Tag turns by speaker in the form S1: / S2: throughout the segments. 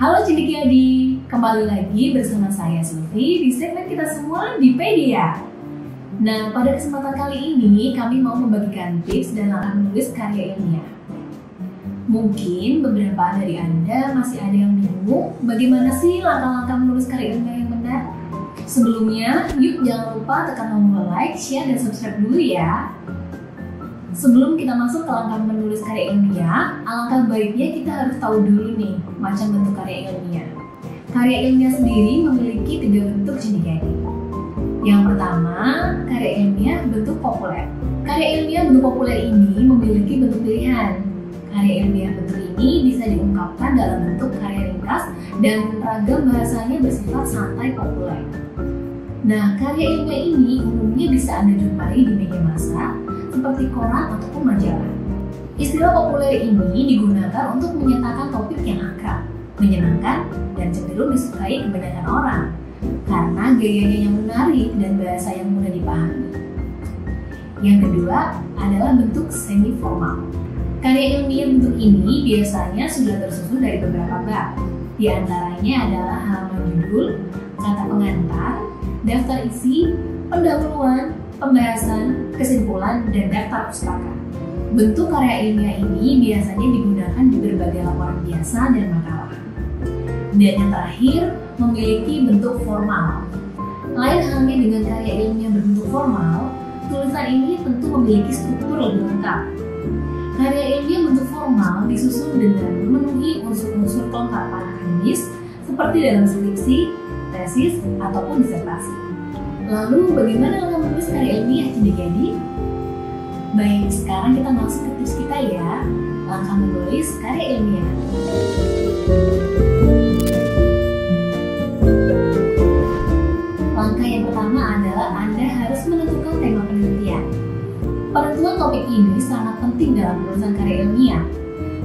S1: Halo Cendekiadi, kembali lagi bersama saya Sulfi di segmen kita semua di Pedia. Nah, pada kesempatan kali ini kami mau membagikan tips dan langkah menulis karya ilmiah. Mungkin beberapa dari Anda masih ada yang bingung bagaimana sih langkah-langkah menulis karya ilmiah yang benar. Sebelumnya, yuk jangan lupa tekan tombol like, share, dan subscribe dulu ya. Sebelum kita masuk ke langkah menulis karya ilmiah, alangkah baiknya kita harus tahu dulu nih macam bentuk karya ilmiah. Karya ilmiah sendiri memiliki 3 bentuk Cendekiadi. Yang pertama, karya ilmiah bentuk populer. Karya ilmiah bentuk populer ini memiliki bentuk pilihan. Karya ilmiah bentuk ini bisa diungkapkan dalam bentuk karya ringkas dan ragam bahasanya bersifat santai populer. Nah, karya ilmiah ini umumnya bisa Anda jumpai di media massa, seperti koran ataupun majalah. Istilah populer ini digunakan untuk menyatakan topik yang akrab, menyenangkan, dan cenderung disukai kebanyakan orang karena gayanya yang menarik dan bahasa yang mudah dipahami. Yang kedua adalah bentuk semi formal. Karya ilmiah bentuk ini biasanya sudah tersusun dari beberapa bab. Di antaranya adalah halaman judul, kata pengantar, daftar isi, pendahuluan, pembahasan, kesimpulan, dan daftar pustaka. Bentuk karya ilmiah ini biasanya digunakan di berbagai laporan biasa dan makalah. Dan yang terakhir, memiliki bentuk formal. Lain halnya dengan karya ilmiah berbentuk formal, tulisan ini tentu memiliki struktur lebih lengkap. Karya ilmiah bentuk formal disusun dengan memenuhi unsur-unsur kelengkapan akademis seperti dalam skripsi, tesis, ataupun disertasi. Lalu bagaimana langkah menulis karya ilmiah Cendekiadi? Baik, sekarang kita masuk ke tips kita ya. Langkah menulis karya ilmiah. Langkah yang pertama adalah Anda harus menentukan tema penelitian. Penentuan topik ini sangat penting dalam penulisan karya ilmiah,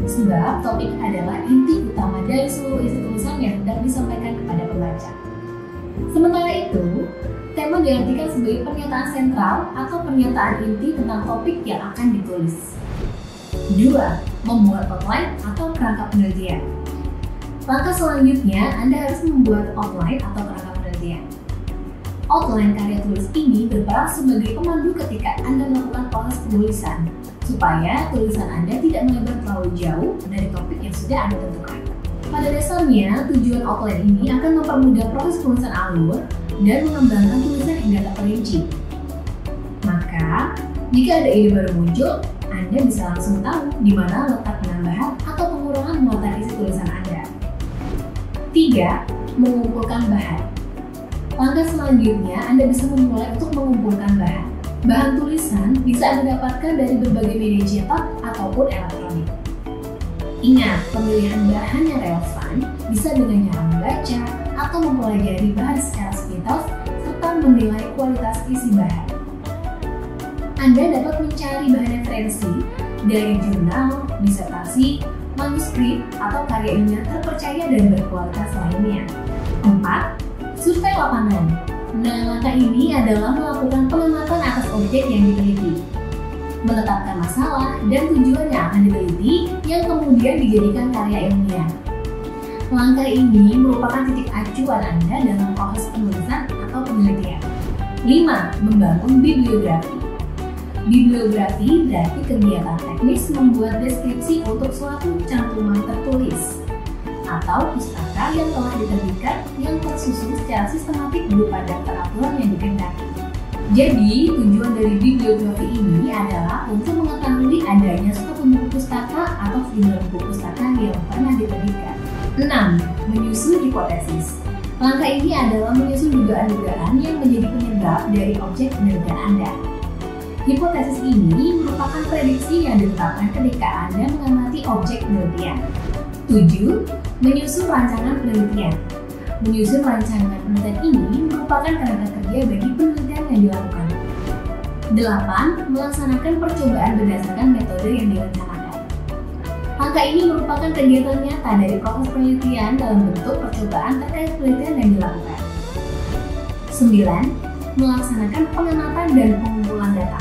S1: sebab topik adalah inti utama dari seluruh isi tulisan yang hendak disampaikan kepada pembaca. Sementara itu, tema diartikan sebagai pernyataan sentral atau pernyataan inti tentang topik yang akan ditulis. 2. Membuat outline atau kerangka penelitian. Langkah selanjutnya, Anda harus membuat outline atau kerangka penelitian. Outline karya tulis ini berperan sebagai pemandu ketika Anda melakukan proses penulisan, supaya tulisan Anda tidak melebar terlalu jauh dari topik yang sudah Anda tentukan. Pada dasarnya, tujuan outline ini akan mempermudah proses penulisan alur dan mengembangkan tulisan hingga terperinci. Maka, jika ada ide baru muncul, Anda bisa langsung tahu di mana letak penambahan atau pengurangan muatan isi tulisan Anda. 3. Mengumpulkan bahan. Langkah selanjutnya, Anda bisa memulai untuk mengumpulkan bahan. Bahan tulisan bisa Anda dapatkan dari berbagai media cetak ataupun elektronik. Ingat, pemilihan bahan yang relevan bisa dengan cara membaca atau mempelajari bahan secara sepintas serta menilai kualitas isi bahan. Anda dapat mencari bahan referensi dari jurnal, disertasi, manuskrip, atau karya ilmiah terpercaya dan berkualitas lainnya. 4. Survei lapangan. Nah, langkah ini adalah melakukan pengamatan atas objek yang diteliti, menetapkan masalah dan tujuan yang akan diteliti yang kemudian dijadikan karya ilmiah. Langkah ini merupakan titik acuan Anda dalam proses penulisan atau penelitian. 5. Membangun bibliografi. Bibliografi berarti kegiatan teknis membuat deskripsi untuk suatu cantuman tertulis atau pustaka yang telah diterbitkan yang tersusun secara sistematik berupa daftar aturan yang dikehendaki. Jadi, tujuan dari bibliografi ini adalah untuk mengetahui adanya suatu buku pustaka atau sejumlah buku pustaka yang pernah diterbitkan. 6. Menyusun hipotesis. Langkah ini adalah menyusun dugaan-dugaan yang menjadi penyebab dari objek penelitian Anda. Hipotesis ini merupakan prediksi yang ditetapkan ketika Anda mengamati objek penelitian. 7. Menyusun rancangan penelitian. Menyusun rancangan penelitian ini merupakan kerangka kerja bagi penelitian yang dilakukan. 8. Melaksanakan percobaan berdasarkan metode yang direncanakan. Langkah ini merupakan kegiatan nyata dari proses penelitian dalam bentuk percobaan terkait penelitian yang dilakukan. 9. Melaksanakan pengamatan dan pengumpulan data.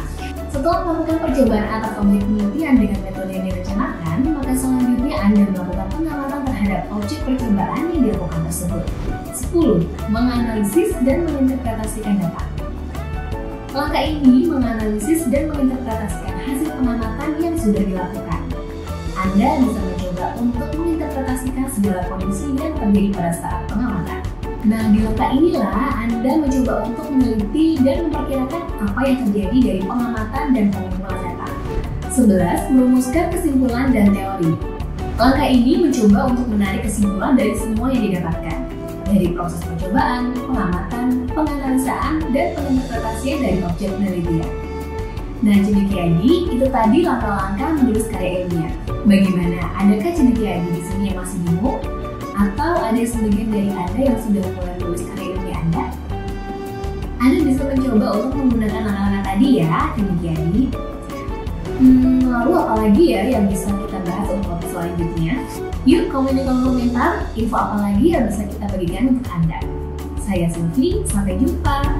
S1: Setelah melakukan percobaan atas objek penelitian dengan metode yang direncanakan, maka selanjutnya Anda melakukan pengamatan terhadap terhadap objek percobaan yang dilakukan tersebut. 10. Menganalisis dan menginterpretasikan data. Langkah ini menganalisis dan menginterpretasikan hasil pengamatan yang sudah dilakukan. Anda bisa mencoba untuk menginterpretasikan segala kondisi yang terjadi pada saat pengamatan. Nah, di langkah inilah Anda mencoba untuk meneliti dan memperkirakan apa yang terjadi dari pengamatan dan pengumpulan data. 11. Merumuskan kesimpulan dan teori. Langkah ini mencoba untuk menarik kesimpulan dari semua yang didapatkan, dari proses percobaan, pengamatan, penganalisaan, dan penginterpretasian dari objek penelitian. Nah, cendekiadik, itu tadi langkah-langkah menulis karya ilmiah. Bagaimana? Adakah cendekiadik di sini yang masih bingung? Atau ada sebagian dari Anda yang sudah mulai menulis karya ilmiah Anda? Anda bisa mencoba untuk menggunakan langkah-langkah tadi ya, cendekiadik. Lalu apalagi ya yang bisa kita bahas untuk selanjutnya? Yuk komen di kolom komentar info apa lagi yang bisa kita bagikan untuk Anda. Saya Sylvie, sampai jumpa.